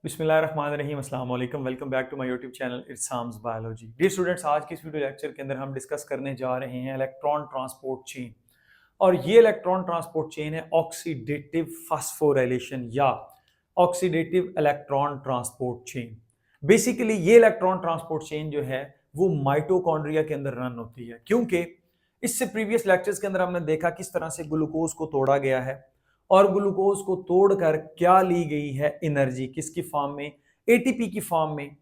बिस्मिल्लाहिर्रहमानिर्रहीम अस्सलाम वालेकुम welcome back to my YouTube channel it's Sam's biology. Dear students, आज की इस वीडियो लेक्चर के अंदर हम डिस्कस करने जा रहे हैं इलेक्ट्रॉन ट्रांसपोर्ट चेन। और ये इलेक्ट्रॉन ट्रांसपोर्ट चेन है ऑक्सीडेटिव फास्फोराइलेशन या oxidative electron transport chain. Basically ये इलेक्ट्रॉन ट्रांसपोर्ट चेन जो है वो माइटोकॉन्ड्रिया के अंदर रन होती है, क्योंकि इससे प्रीवियस लेक्चर्स के अंदर हमने देखा किस तरह से ग्लूकोज को तोड़ा गया है और ग्लूकोज को तोड़कर क्या ली गई है एनर्जी, किसकी फॉर्म में, एटीपी की फॉर्म में,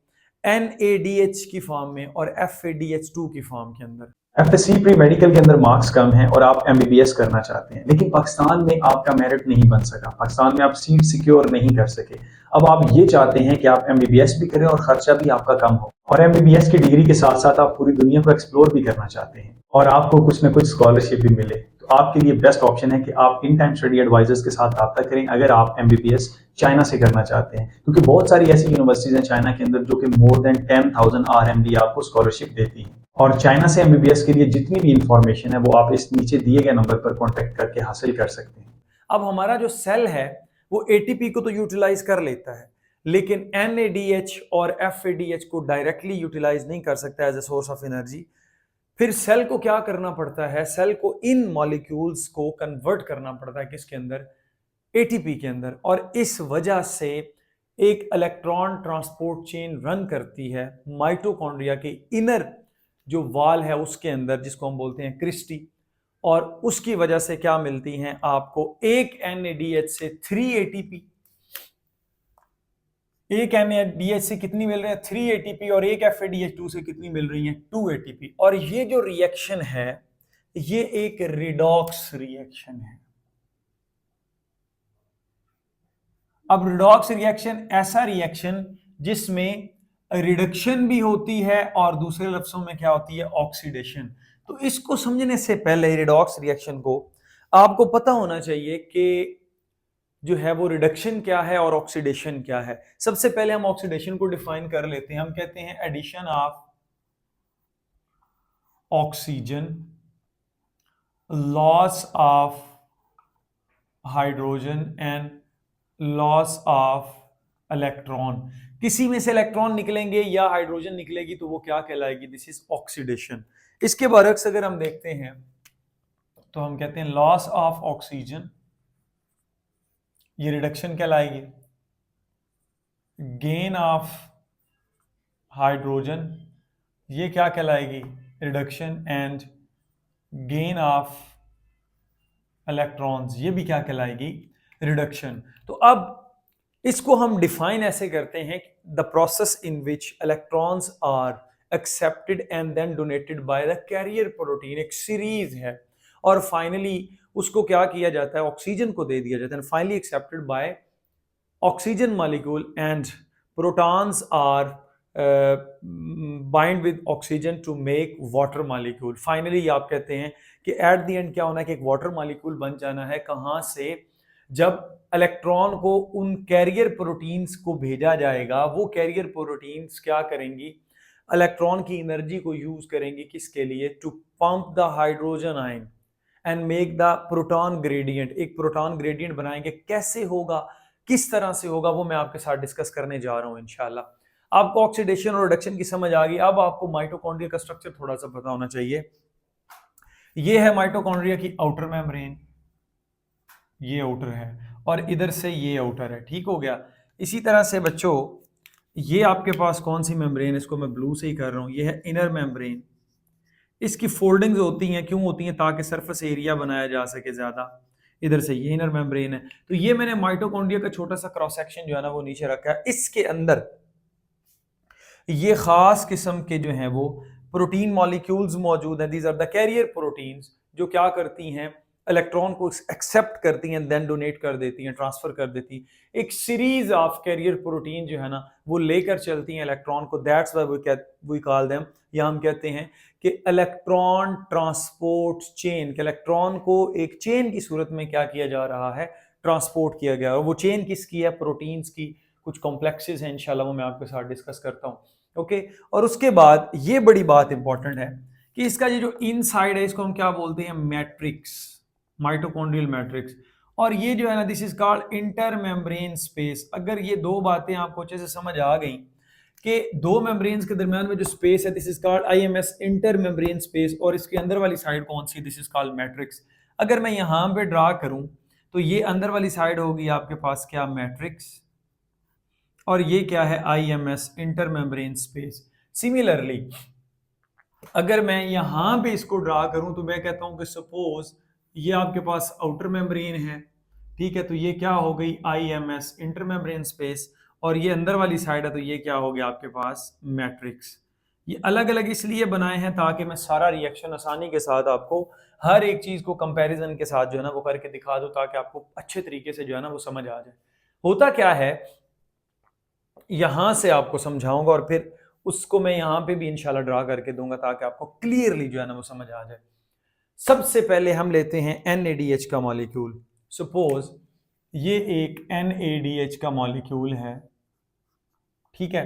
एनएडीएच की फॉर्म में और एफएडीएच2 की फॉर्म के अंदर। एफएससी प्री मेडिकल के अंदर मार्क्स कम हैं और आप एमबीबीएस करना चाहते हैं, लेकिन पाकिस्तान में आपका मेरिट नहीं बन सका, पाकिस्तान में आप सीट सिक्योर नहीं कर सके। अब आप ये चाहते हैं कि आप एमबीबीएस भी करें और खर्चा भी आपका कम हो, और एमबीबीएस की डिग्री के साथ साथ आप पूरी दुनिया को एक्सप्लोर भी करना चाहते हैं और आपको कुछ ना कुछ स्कॉलरशिप भी मिले, तो आपके लिए बेस्ट ऑप्शन है कि आप इन टाइम स्टडी एडवाइजर्स के साथ रब्ता करें अगर आप एमबीबीएस चाइना से करना चाहते हैं, क्योंकि बहुत सारी ऐसी यूनिवर्सिटीज हैं चाइना के अंदर जो कि मोर देन 10,000 RMB आपको स्कॉलरशिप देती हैं। और चाइना से एमबीबीएस के लिए जितनी भी इंफॉर्मेशन है वो आप इस नीचे दिए गए नंबर पर कॉन्टेक्ट करके हासिल कर सकते हैं। अब हमारा जो सेल है वो एटीपी को तो यूटिलाइज कर लेता है, लेकिन एनएडीएच और एफएडीएच को डायरेक्टली यूटिलाइज नहीं कर सकता as a source of energy. फिर सेल को क्या करना पड़ता है, सेल को इन मॉलिक्यूल्स को कन्वर्ट करना पड़ता है किसके अंदर, एटीपी के अंदर। और इस वजह से एक इलेक्ट्रॉन ट्रांसपोर्ट चेन रन करती है माइटोकॉन्ड्रिया के इनर जो वाल है उसके अंदर, जिसको हम बोलते हैं क्रिस्टी। और उसकी वजह से क्या मिलती हैं आपको, एक एनएडीएच से 3 एटीपी, एक एनएडीएच से कितनी मिल रही है 3 एटीपी, और एक एफएडीएच2 से कितनी मिल रही है 2 एटीपी। और ये जो रिएक्शन है ये एक रिडॉक्स रिएक्शन है। अब रिडॉक्स रिएक्शन ऐसा रिएक्शन जिसमें रिडक्शन भी होती है और दूसरे लफ्जों में क्या होती है, ऑक्सीडेशन। तो इसको समझने से पहले रिडॉक्स रिएक्शन को आपको पता होना चाहिए कि जो है वो रिडक्शन क्या है और ऑक्सीडेशन क्या है। सबसे पहले हम ऑक्सीडेशन को डिफाइन कर लेते हैं। हम कहते हैं addition of oxygen, loss of hydrogen and loss of electron. किसी में से इलेक्ट्रॉन निकलेंगे या हाइड्रोजन निकलेगी तो वो क्या कहलाएगी, दिस इज ऑक्सीडेशन। इसके बरक्स अगर हम देखते हैं तो हम कहते हैं लॉस ऑफ ऑक्सीजन, ये रिडक्शन कहलाएगी। गेन ऑफ हाइड्रोजन, ये क्या कहलाएगी, reduction. And gain of electrons, ये भी क्या कहलाएगी, रिडक्शन। तो अब इसको हम डिफाइन ऐसे करते हैं, the process in which electrons are accepted and then donated by the carrier protein. एक सीरीज है और फाइनली उसको क्या किया जाता है, ऑक्सीजन को दे दिया जाता है, finally accepted by oxygen molecule and protons are bind with oxygen to make water molecule. Finally आप कहते हैं कि एट द एंड क्या होना है कि एक वाटर मॉलिक्यूल बन जाना है। कहां से, जब इलेक्ट्रॉन को उन कैरियर प्रोटीन्स को भेजा जाएगा, वो कैरियर प्रोटीन्स क्या करेंगी, इलेक्ट्रॉन की एनर्जी को यूज करेंगी किसके लिए, to pump the hydrogen ion and make the proton gradient. एक प्रोटॉन ग्रेडियंट बनाएंगे, कैसे होगा, किस तरह से होगा, वो मैं आपके साथ डिस्कस करने जा रहा हूं इंशाल्लाह। आपको ऑक्सीडेशन और रिडक्शन की समझ आ गई। अब आपको माइटोकॉन्ड्रिया का स्ट्रक्चर थोड़ा सा पता होना चाहिए। ये है माइटोकॉन्ड्रिया की आउटर मेम्ब्रेन, ये आउटर है, और इधर से ये आउटर है, ठीक हो गया। इसी तरह से बच्चों ये आपके पास कौन सी मेम्ब्रेन, इसको मैं ब्लू से ही कर रहा हूं, ये है इनर मेम्ब्रेन। इसकी फोल्डिंग्स होती हैं, क्यों होती हैं, ताकि सरफेस एरिया बनाया जा सके ज्यादा। इधर से ये इनर मेम्ब्रेन है। तो ये मैंने माइटोकॉन्ड्रिया का छोटा सा क्रॉस सेक्शन जो है ना वो नीचे रखा है। इसके अंदर ये खास किस्म के जो हैं वो प्रोटीन मॉलिक्यूल्स मौजूद हैं। These are the carrier proteins, जो क्या करती हैं, इलेक्ट्रॉन को एक्सेप्ट करती हैं, देन डोनेट कर देती हैं, ट्रांसफर कर देती हैं। एक सीरीज ऑफ कैरियर प्रोटीन जो है ना वो लेकर चलती हैं इलेक्ट्रॉन को। That's why we call them, या हम कहते हैं कि इलेक्ट्रॉन ट्रांसपोर्ट चेन, के इलेक्ट्रॉन को एक चेन की सूरत में क्या किया जा रहा है, ट्रांसपोर्ट किया गया। और वो चेन किसकी है, प्रोटीन्स की। कुछ कॉम्प्लेक्सेस हैं, इंशाल्लाह वो मैं आपके साथ डिस्कस करता हूँ। ओके, और उसके बाद ये बड़ी बात इंपॉर्टेंट है कि इसका ये जो इनसाइड है इसको हम क्या बोलते हैं, मैट्रिक्स, माइटोकॉन्ड्रियल मैट्रिक्स। और ये जो है ना, this is called inter membrane space. अगर ये दो बातें आपको अच्छे से समझ आ गई कि दो मेम्ब्रेन्स के दरमियान में जो स्पेस है, this is called IMS, inter membrane space, और इसके अंदर वाली साइड कौन सी, दिस इज कॉल्ड मैट्रिक्स। अगर मैं यहां पे ड्रा करूं तो ये अंदर वाली साइड होगी आपके पास क्या, मैट्रिक्स, और ये क्या है, IMS, inter membrane space. Similarly अगर मैं यहां पे इसको ड्रा करूं तो मैं कहता हूं कि सपोज ये आपके पास आउटर मेम्ब्रेन है, ठीक है, तो ये क्या हो गई, आईएमएस, इंटर मेम्ब्रेन स्पेस, और ये अंदर वाली साइड है तो ये क्या हो गया आपके पास, मैट्रिक्स। ये अलग अलग इसलिए बनाए हैं ताकि मैं सारा रिएक्शन आसानी के साथ आपको हर एक चीज को कंपैरिजन के साथ जो है ना वो करके दिखा दूं, ताकि आपको अच्छे तरीके से जो है ना वो समझ आ जाए। होता क्या है, यहां से आपको समझाऊंगा और फिर उसको मैं यहां पे भी इंशाल्लाह ड्रा करके दूंगा ताकि आपको क्लियरली जो है ना वो समझ आ जाए। सबसे पहले हम लेते हैं NADH का मॉलिक्यूल। सपोज ये एक NADH का मॉलिक्यूल है, ठीक है।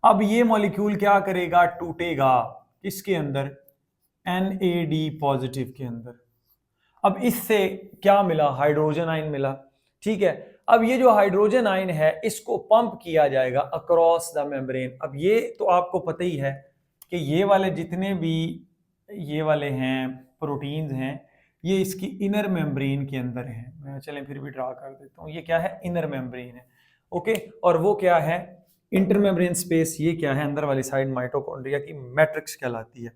अब ये मॉलिक्यूल क्या करेगा, टूटेगा किसके अंदर, NAD पॉजिटिव के अंदर। अब इससे क्या मिला, हाइड्रोजन आयन मिला, ठीक है। अब ये जो हाइड्रोजन आयन है इसको पंप किया जाएगा अक्रॉस द मेम्ब्रेन। अब ये तो आपको पता ही है कि ये वाले जितने भी ये वाले हैं प्रोटीन्स हैं ये इसकी इनर मेम्ब्रेन के अंदर हैं। मैं चलें फिर भी ड्रा कर देता हूँ, ये क्या है, इनर मेम्ब्रेन है, ओके। और वो क्या है, इंटर मेम्ब्रेन स्पेस, ये क्या है, अंदर वाली साइड माइटोकॉन्ड्रिया की मैट्रिक्स कहलाती है।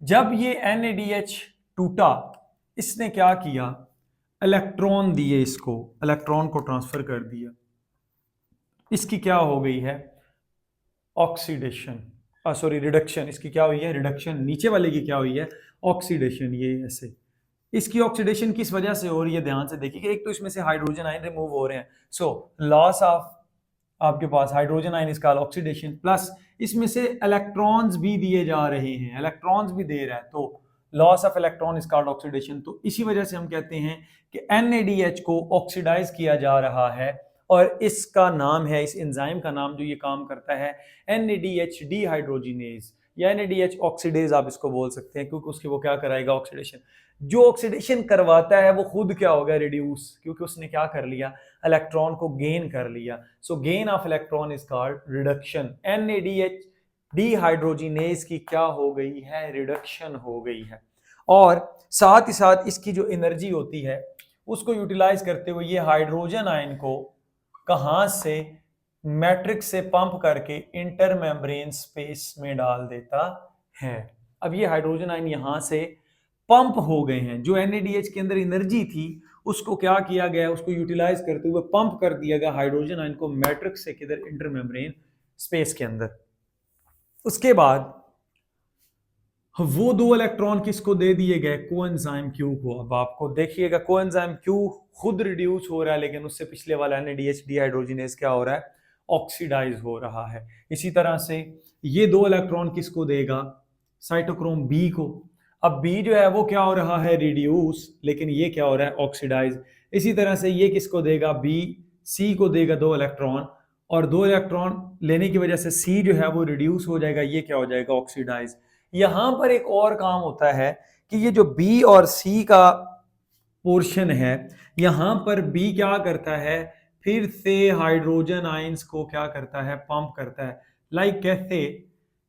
जब ये NADH टूटा, इसने क्या किया, इलेक्ट्रॉन दिए, इसको इलेक्ट्रॉन को ट्रांसफर कर दिया। इसकी क्या हो गई है, ऑक्सीडेशन, सॉरी रिडक्शन। इसकी क्या हुई है, रिडक्शन। नीचे वाले की क्या हुई है, ऑक्सीडेशन। ये ऐसे इसकी ऑक्सीडेशन किस वजह से हो रही है, ध्यान से देखिए। एक तो इसमें से हाइड्रोजन आयन रिमूव हो रहे हैं, सो लॉस ऑफ आपके पास hydrogen ion is called oxidation, plus इसमें से इलेक्ट्रॉन्स भी दिए जा रहे हैं, इलेक्ट्रॉन्स भी दे रहा है, तो loss of electron is called oxidation. तो इसी वजह से हम कहते हैं कि NADH को ऑक्सीडाइज किया जा रहा है, और इसका नाम है, इस एंजाइम का नाम जो ये काम करता है, NADH डिहाइड्रोजिनेज या NADH ऑक्सीडेज आप इसको बोल सकते हैं, क्योंकि उसकी वो क्या कराएगा, ऑक्सीडेशन। जो ऑक्सीडेशन करवाता है वो खुद क्या हो गया, रिड्यूस, क्योंकि उसने क्या कर लिया, इलेक्ट्रॉन को गेन कर लिया। So gain of electron is called reduction. NADH dehydrogenase की क्या हो गई है, रिडक्शन हो गई है। और साथ ही साथ इसकी जो एनर्जी होती है उसको यूटिलाइज करते हुए ये हाइड्रोजन आयन को कहां से, मैट्रिक्स से पंप करके इंटर मेम्ब्रेन स्पेस में डाल देता है। अब ये हाइड्रोजन आयन यहां से पंप हो गए हैं, जो NADH के अंदर एनर्जी थी उसको क्या किया गया, उसको यूटिलाइज करते हुए पंप कर दिया गया हाइड्रोजन आयन को मैट्रिक्स से किधर, इंटर मेम्ब्रेन स्पेस के अंदर। उसके बाद वो दो इलेक्ट्रॉन किसको दे दिए गए, कोएंजाइम Q को। अब आपको देखिएगा कोएंजाइम Q खुद रिड्यूस हो रहा है, लेकिन उससे पिछले वाला NADH डिहाइड्रोजिनेज क्या हो रहा है, ऑक्सीडाइज हो रहा है। इसी तरह से ये दो इलेक्ट्रॉन किसको देगा, साइटोक्रोम B को। अब B जो है वो क्या हो रहा है, रिड्यूस, लेकिन ये क्या हो रहा है, ऑक्सीडाइज। इसी तरह से ये किसको देगा, B C को देगा दो इलेक्ट्रॉन, और दो इलेक्ट्रॉन लेने की वजह से C जो है वो रिड्यूस हो जाएगा, ये क्या हो जाएगा, ऑक्सीडाइज। यहां पर एक और काम होता है कि ये जो B और C का पोर्शन है, यहां पर B क्या करता है, फिर से हाइड्रोजन आयंस को क्या करता है, पंप करता है। लाइक कैसे,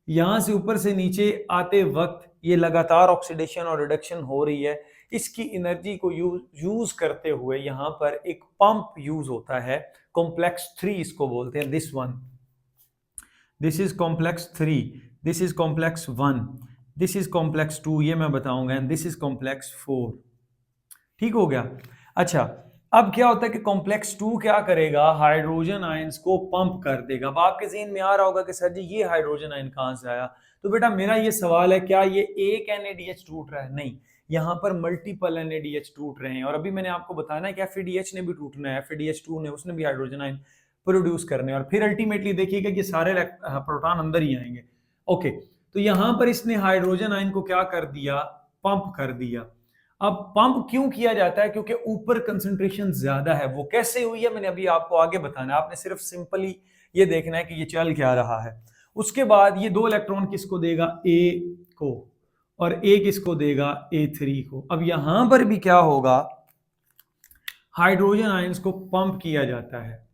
यहां से ऊपर से नीचे आते वक्त ये लगातार ऑक्सीडेशन और रिडक्शन हो रही है, इसकी एनर्जी को यूज करते हुए यहां पर एक पंप यूज होता है, कॉम्प्लेक्स 3 इसको बोलते हैं। This one, this is complex 3, this is complex 1, this is complex 2, ये मैं बताऊंगा, एंड दिस इज कॉम्प्लेक्स 4। ठीक हो गया। अच्छा, अब क्या होता है कि कॉम्प्लेक्स 2 क्या करेगा, हाइड्रोजन आयंस को पंप कर देगा। अब आपके ज़हन में आ रहा होगा कि सर जी ये हाइड्रोजन आयन कहां से आया। तो बेटा मेरा ये सवाल है, क्या ये एक NADH टूट रहा है, नहीं, यहाँ पर मल्टीपल NADH टूट रहे हैं। और अभी मैंने आपको बताया ना कि FADH ने भी टूटना है, FADH2 ने, उसने भी हाइड्रोजन आयन प्रोड्यूस करने, और फिर अल्टीमेटली देखिएगा कि सारे प्रोटॉन अंदर ही आएंगे। ओके, तो यहां पर इसने हाइड्रोजन आयन को क्या कर दिया, पंप कर दिया। अब पंप क्यों किया जाता है, क्योंकि ऊपर कंसंट्रेशन ज्यादा है। वो कैसे हुई है मैंने अभी आपको आगे बताना है, आपने सिर्फ सिंपली ये देखना है कि ये चल क्या रहा है। उसके बाद ये दो इलेक्ट्रॉन किसको देगा, A को, और A किसको देगा, A3 को। अब यहां पर भी क्या होगा, हाइड्रोजन आयंस को पंप किया जाता है।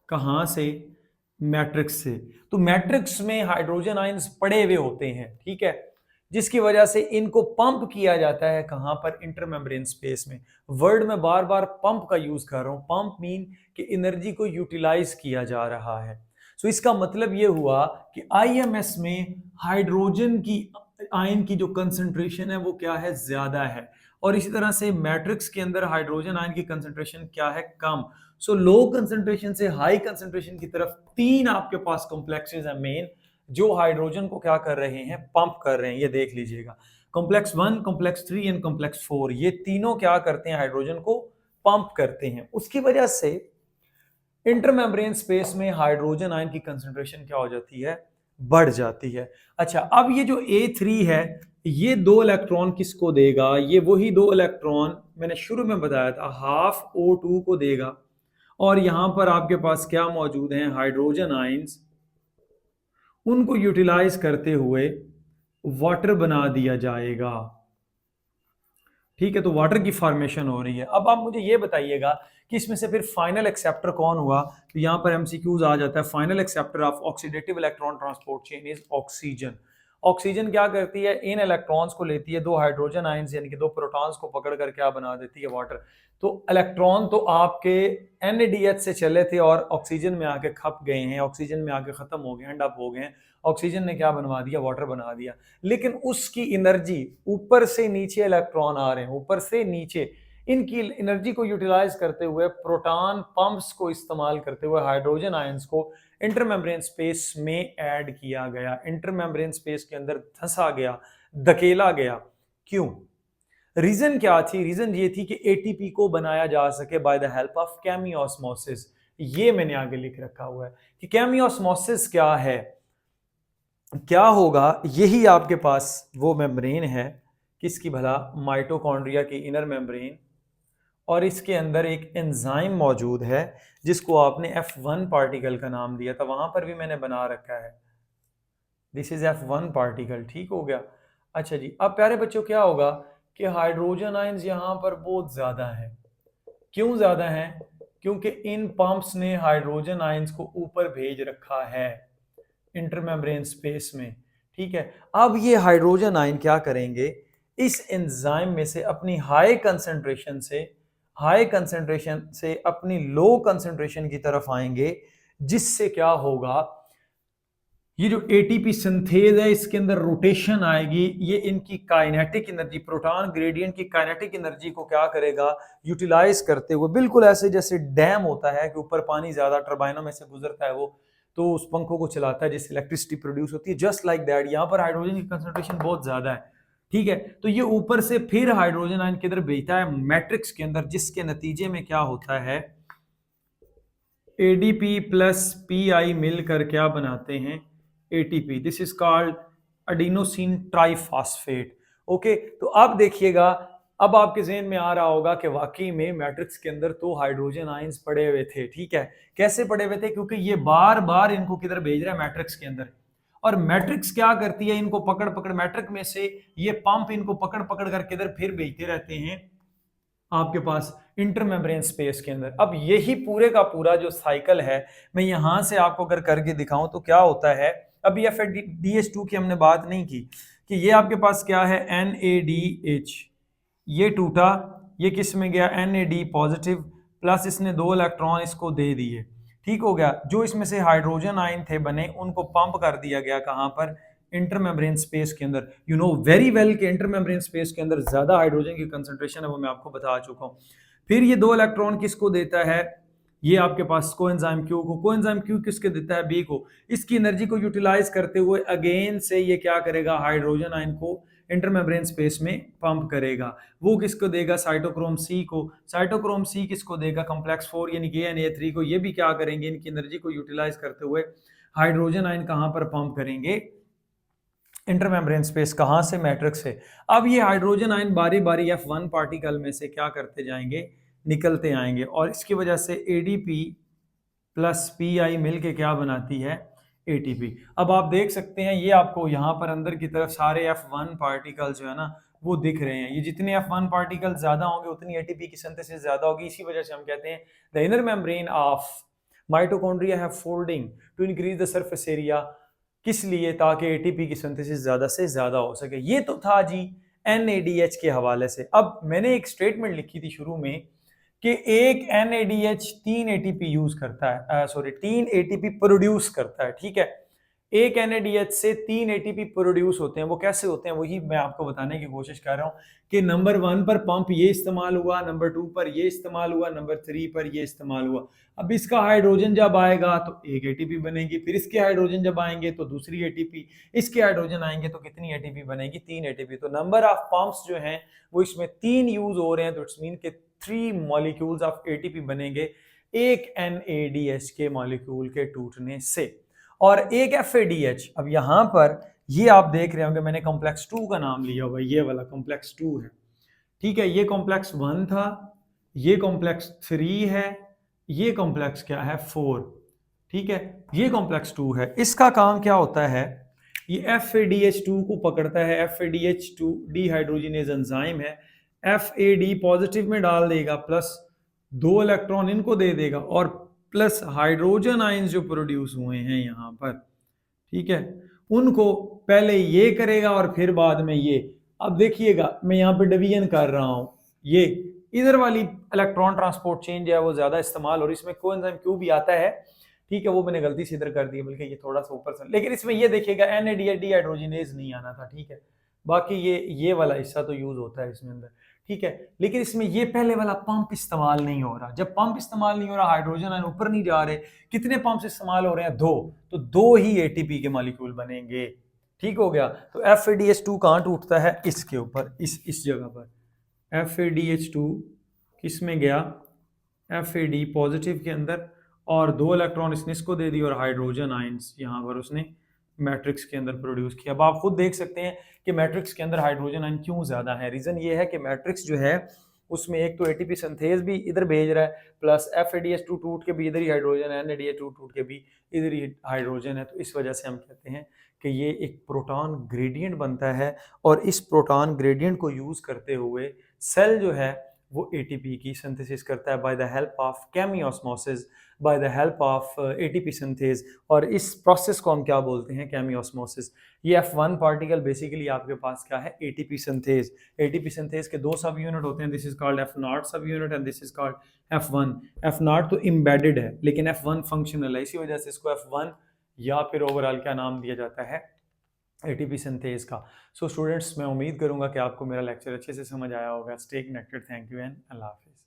कहां से? मैट्रिक्स से। तो मैट्रिक्स में हाइड्रोजन आयंस पड़े हुए होते हैं, ठीक है, जिसकी वजह से इनको पंप किया जाता है। कहां पर? इंटरमेम्ब्रेन स्पेस में। वर्ड में बार बार पंप का यूज कर रहा हूं। पंप मीन कि एनर्जी को यूटिलाइज किया जा रहा है। सो इसका मतलब यह हुआ कि आईएमएस में हाइड्रोजन की आयन की जो कंसंट्रेशन है वो क्या है? ज्यादा है। और इसी तरह से मैट्रिक्स के अंदर हाइड्रोजन आयन की कंसंट्रेशन क्या है? कम। सो लो कंसंट्रेशन से हाई कंसंट्रेशन की तरफ तीन आपके पास कॉम्प्लेक्सेस हैं मेन, जो हाइड्रोजन को क्या कर रहे हैं? पंप कर रहे हैं। ये देख लीजिएगा, कॉम्प्लेक्स 1, कॉम्प्लेक्स 3 एंड कॉम्प्लेक्स 4, ये तीनों क्या करते हैं? हाइड्रोजन को पंप करते हैं। उसकी वजह से इंटरमेम्ब्रेन स्पेस में हाइड्रोजन आयन की कंसंट्रेशन क्या हो जाती है? बढ़ जाती है। अच्छा, अब ये जो A3 है, ये दो इलेक्ट्रॉन किसको देगा? ये वही दो इलेक्ट्रॉन मैंने शुरू में बताया था, हाफ O2 को देगा। और यहां पर आपके पास क्या मौजूद है? Hydrogen ions. उनको यूटिलाइज करते हुए वाटर बना दिया जाएगा। ठीक है, तो वाटर की फॉर्मेशन हो रही है। अब आप मुझे ये बताइएगा कि इसमें से फिर फाइनल एक्सेप्टर कौन हुआ? तो यहां पर एमसीक्यूज आ जाता है। Final acceptor of oxidative electron transport chain is oxygen. Oxygen क्या करती है? इन इलेक्ट्रॉन्स को लेती है, दो हाइड्रोजन आयंस यानी कि दो प्रोटॉन्स को पकड़ कर क्या बना देती है? वाटर। तो इलेक्ट्रॉन तो आपके NADH से चले थे और ऑक्सीजन में आके खप गए हैं, ऑक्सीजन में आके खत्म हो गए, एंड अप हो गए हैं। ऑक्सीजन ने क्या बनवा दिया? वाटर बना दिया। लेकिन उसकी एनर्जी, ऊपर से नीचे इलेक्ट्रॉन आ रहे हैं, ऊपर से नीचे, इनकी एनर्जी को यूटिलाइज करते हुए, प्रोटॉन पंप्स को इस्तेमाल करते हुए हाइड्रोजन आयंस को इंटरमेम्ब्रेन स्पेस में ऐड किया गया, इंटरमेम्ब्रेन स्पेस के अंदर धंसा गया, धकेला गया। क्यों? रीजन क्या थी? रीजन ये थी कि एटीपी को बनाया जा सके by the help of chemiosmosis. ये मैंने आगे लिख रखा हुआ है कि केमियोस्मोसिस क्या है। क्या होगा? यही आपके पास वो मेम्ब्रेन है, किसकी भला? माइटोकॉन्ड्रिया की इनर मेम्ब्रेन। और इसके अंदर एक एंजाइम मौजूद है जिसको आपने F1 पार्टिकल का नाम दिया था, वहां पर भी मैंने बना रखा है, दिस इज F1 पार्टिकल। ठीक हो गया? अच्छा जी, अब प्यारे बच्चों क्या होगा कि हाइड्रोजन आयंस यहां पर बहुत ज्यादा है। क्यों ज्यादा है? क्योंकि इन पंप्स ने हाइड्रोजन आयंस को ऊपर भेज रखा है इंटरमेम्ब्रेन स्पेस में। ठीक है, अब ये हाइड्रोजन आयन क्या करेंगे? इस एंजाइम में से अपनी हाई कंसंट्रेशन से अपनी लो कंसंट्रेशन की तरफ आएंगे, जिससे क्या होगा? ये जो एटीपी सिंथेज है, इसके अंदर रोटेशन आएगी। ये इनकी काइनेटिक एनर्जी, प्रोटॉन ग्रेडियंट की काइनेटिक एनर्जी को क्या करेगा? यूटिलाइज करते हुए, बिल्कुल ऐसे जैसे डैम होता है कि ऊपर पानी ज्यादा टर्बाइनों में से गुजरता है, वो तो उस पंखों को चलाता है जिससे इलेक्ट्रिसिटी प्रोड्यूस होती है। जस्ट लाइक दैट यहाँ पर हाइड्रोजन की कंसंट्रेशन बहुत ज्यादा है। ठीक है, तो ये ऊपर से फिर हाइड्रोजन आयन किधर भेजता है? मैट्रिक्स के अंदर, जिसके नतीजे में क्या होता है? एडीपी प्लस पीआई मिलकर क्या बनाते हैं? ATP. This is called adenosine triphosphate. Okay, तो अब देखिएगा, अब आपके जहन में आ रहा होगा कि वाकई में मैट्रिक्स के अंदर तो हाइड्रोजन आयंस पड़े हुए थे। ठीक है, कैसे पड़े हुए थे? क्योंकि ये बार बार इनको किधर भेज रहा है? मैट्रिक्स के अंदर। और मैट्रिक्स क्या करती है? इनको पकड़ पकड़, मैट्रिक्स में से ये पंप इनको पकड़ पकड़ कर किधर फिर भेजते रहते हैं? आपके पास इंटरमेम्ब्रेन स्पेस के अंदर। अब यही पूरे का पूरा जो साइकिल है, मैं यहां से आपको अगर करके दिखाऊं तो क्या होता है? अभी FADH2 की हमने बात नहीं की कि ये आपके पास क्या है? NADH, ये टूटा, ये किस में गया? NAD पॉजिटिव, प्लस इसने दो इलेक्ट्रॉन इसको दे दिए। ठीक हो गया? जो इसमें से हाइड्रोजन आयन थे बने, उनको पंप कर दिया गया। कहां पर? इंटरमेम्ब्रेन स्पेस के अंदर। यू नो वेरी वेल कि इंटरमेम्ब्रेन स्पेस के अंदर ज्यादा हाइड्रोजन की कंसंट्रेशन है, वो मैं आपको बता चुका हूं। फिर ये दो इलेक्ट्रॉन किसको देता है? ये आपके पास कोएंजाइम Q को। कोएंजाइम Q किसके देता है? B को। इसकी एनर्जी को यूटिलाइज करते हुए अगेन से ये क्या करेगा? हाइड्रोजन आयन को इंटरमेम्ब्रेन स्पेस में पंप करेगा। वो किसको देगा? साइटोक्रोम C को। साइटोक्रोम C किसको देगा? कॉम्प्लेक्स 4 यानी कि Na3 को। ये भी क्या करेंगे? इनकी एनर्जी को यूटिलाइज करते हुए हाइड्रोजन आयन कहां पर पंप करेंगे? Intermembrane space. कहां से? मैट्रिक्स से। अब ये हाइड्रोजन आयन बारी बारी F1 पार्टिकल में से क्या करते जाएंगे? निकलते आएंगे, और इसकी वजह से एडीपी प्लस पीआई मिलके क्या बनाती है? एटीपी। अब आप देख सकते हैं, ये आपको यहां पर अंदर की तरफ सारे F1 पार्टिकल जो है ना वो दिख रहे हैं। ये जितने F1 पार्टिकल ज्यादा होंगे उतनी एटीपी की सिंथेसिस ज्यादा होगी। इसी वजह से हम कहते हैं the inner membrane of mitochondria have folding to increase the surface area. किस लिए? ताकि एटीपी की सिंथेसिस ज्यादा से ज्यादा हो सके। ये तो था जी NADH के हवाले से। अब मैंने एक स्टेटमेंट लिखी थी शुरू में कि एक NADH 3 एटीपी यूज करता है, सॉरी 3 एटीपी प्रोड्यूस करता है, ठीक है। एक NADH से 3 एटीपी प्रोड्यूस होते हैं। वो कैसे होते हैं वही मैं आपको बताने की कोशिश कर रहा हूँ कि नंबर 1 पर पंप ये इस्तेमाल हुआ, नंबर 2 पर ये इस्तेमाल हुआ, नंबर 3 पर ये इस्तेमाल हुआ। अब इसका हाइड्रोजन जब आएगा तो एक एटीपी बनेगी, फिर इसके हाइड्रोजन जब आएंगे तो दूसरी एटीपी, इसके हाइड्रोजन आएंगे तो कितनी एटीपी बनेगी? 3 एटीपी। तो नंबर ऑफ पंप्स जो हैं वो इसमें 3 यूज हो रहे हैं, तो इट्स मीन के 3 मॉलिक्यूल्स ऑफ एटीपी बनेंगे एक NADH के मॉलिक्यूल के टूटने से। और एक FADH, अब यहां पर ये आप देख रहे होंगे मैंने कॉम्प्लेक्स 2 का नाम लिया हुआ, ये वाला कॉम्प्लेक्स 2 है, ठीक है। ये कॉम्प्लेक्स 1 था, ये कॉम्प्लेक्स 3 है, ये कॉम्प्लेक्स क्या है? 4, ठीक है। ये कॉम्प्लेक्स 2 है। इसका काम क्या होता है? ये FADH2 को पकड़ता है। FADH2 डिहाइड्रोजिनेज एंजाइम है। FAD पॉजिटिव में डाल देगा, प्लस 2 इलेक्ट्रॉन इनको दे देगा, और प्लस हाइड्रोजन आयंस जो प्रोड्यूस हुए हैं यहाँ पर, ठीक है, उनको पहले ये करेगा और फिर बाद में ये। अब देखिएगा मैं यहाँ पे डिवीजन कर रहा हूँ, ये इधर वाली इलेक्ट्रॉन ट्रांसपोर्ट चेन जो है वो ज्यादा इस्तेमाल, और इसमें कोएंजाइम क्यों भी आता है, ठीक है, वो मैंने गलती से इधर कर दिया, बल्कि ये थोड़ा सा ऊपर से, लेकिन इसमें ये देखिएगा NADH डिहाइड्रोजिनेज नहीं आना था, ठीक है। बाकी ये वाला हिस्सा तो यूज होता है इसमें अंदर, ठीक है। लेकिन इसमें ये पहले वाला पंप इस्तेमाल नहीं हो रहा। जब पंप इस्तेमाल नहीं हो रहा, हाइड्रोजन आयन ऊपर नहीं जा रहे, कितने पंप्स इस्तेमाल हो रहे हैं? 2, तो 2 ही एटीपी के मॉलिक्यूल बनेंगे, ठीक हो गया। तो FADH2 कहाँ टूटता है? इसके ऊपर, इस जगह पर। FADH2 किस में गया? FAD पॉजिटिव के अंदर, और 2 इलेक्ट्रॉन इसने इसको दे दी, और हाइड्रोजन आयंस यहाँ पर उसने मैट्रिक्स के अंदर प्रोड्यूस किया। अब आप खुद देख सकते हैं कि मैट्रिक्स के अंदर हाइड्रोजन आयन क्यों ज्यादा है। रीजन ये है कि मैट्रिक्स जो है उसमें एक तो एटीपी सिंथेज भी इधर भेज रहा है, प्लस FADH2 टूट के भी इधर ही हाइड्रोजन है, NADH2 टूट के भी इधर ही हाइड्रोजन है। तो इस वजह से हम कहते हैं कि ये एक प्रोटॉन ग्रेडियंट बनता है, और इस प्रोटॉन ग्रेडियंट को यूज करते हुए सेल जो है वो एटीपी की सिंथेसिस करता है by the help of chemiosmosis, by the help of ATP synthase. और इस प्रोसेस को हम क्या बोलते हैं? केमियोस्मोसिस। ये F1 पार्टिकल बेसिकली आपके पास क्या है? ATP synthase. एटीपी सिंथेज के 2 सब यूनिट होते हैं, दिस इज कॉल्ड F0 सब unit and this is called F1। F0 तो एम्बेडेड है, लेकिन F1 फंक्शनल है, इसी वजह से इसको F1 या फिर ओवरऑल क्या नाम दिया जाता है? एटीपी सिंथेज का। सो स्टूडेंट्स, मैं उम्मीद करूंगा कि आपको मेरा लेक्चर अच्छे से समझ आया होगा। Stay connected. Thank you and अल्लाह हाफिज़।